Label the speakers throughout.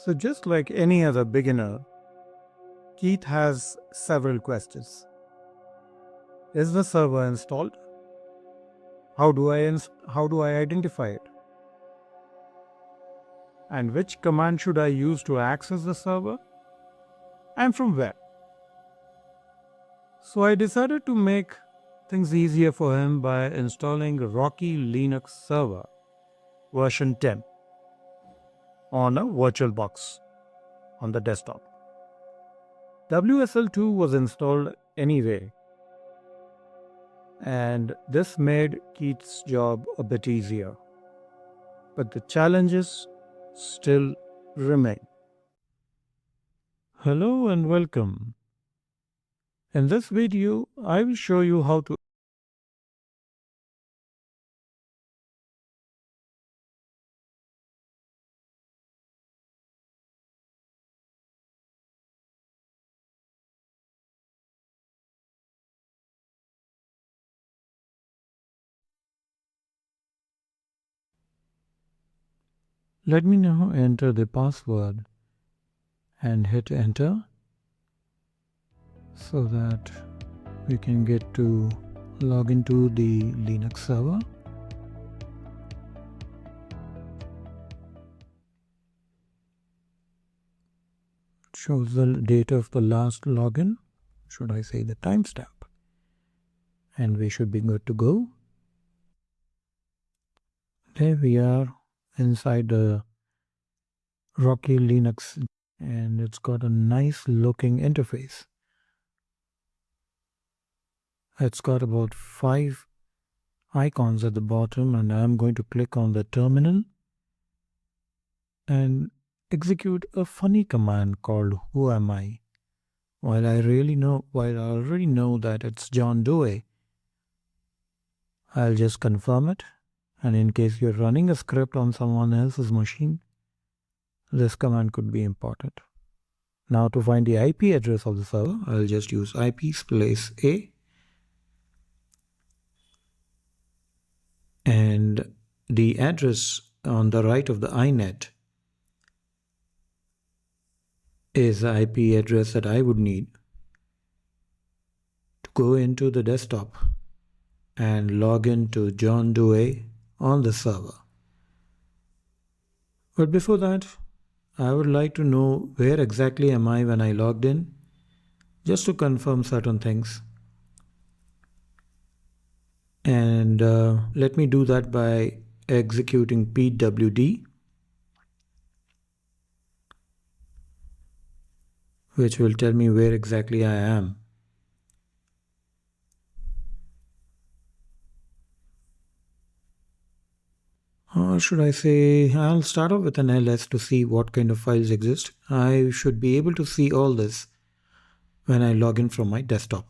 Speaker 1: So, just like any other beginner, Keith has several questions. Is the server installed? How do I identify it? And which command should I use to access the server? And from where? So I decided to make things easier for him by installing Rocky Linux Server version 10 on a VirtualBox on the desktop. WSL2 was installed anyway, and this made Keith's job a bit easier. But the challenges still remain. Hello and welcome. In this video, I will show you how to let me now enter the password and hit enter so that we can get to log into the Linux server. It shows the date of the last login, should I say the timestamp, and we should be good to go. There we are inside the Rocky Linux, and it's got a nice looking interface. It's got about 5 icons at the bottom, and I'm going to click on the terminal and execute a funny command called who am I. While I already know that it's John Doe, I'll just confirm it, and in case you're running a script on someone else's machine, this command could be important. Now to find the IP address of the server, I'll just use IP space A, and the address on the right of the inet is the IP address that I would need to go into the desktop and log into John Doe on the server. But before that, I would like to know where exactly am I when I logged in, just to confirm certain things. And let me do that by executing pwd, which will tell me where exactly I am. Or should I say, I'll start off with an ls to see what kind of files exist. I should be able to see all this when I log in from my desktop.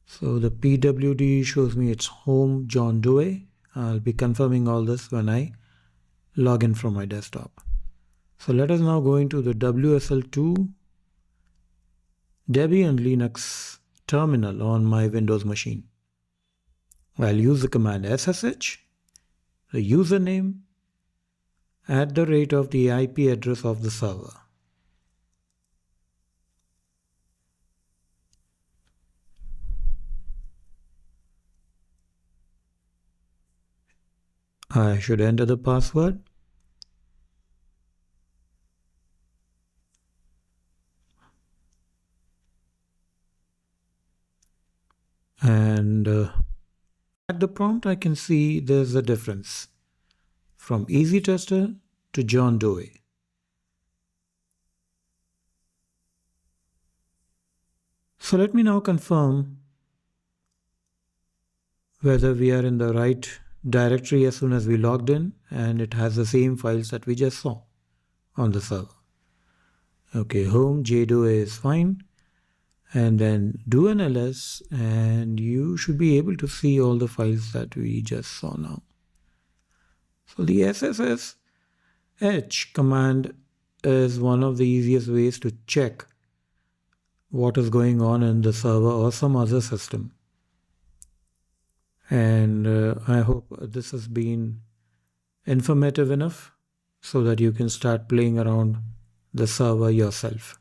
Speaker 1: So the pwd shows me it's home John Doe. I'll be confirming all this when I log in from my desktop. So let us now go into the WSL2 Debian Linux terminal on my Windows machine. I'll use the command ssh, the username, at the rate of the IP address of the server. I should enter the password. And at the prompt, I can see there's a difference from Easy Tester to John Doe. So let me now confirm whether we are in the right directory as soon as we logged in, and it has the same files that we just saw on the server. Okay, home jdoe is fine, and then do an ls and you should be able to see all the files that we just saw now. So the ssh command is one of the easiest ways to check what is going on in the server or some other system. And I hope this has been informative enough. so that you can start playing around the server yourself.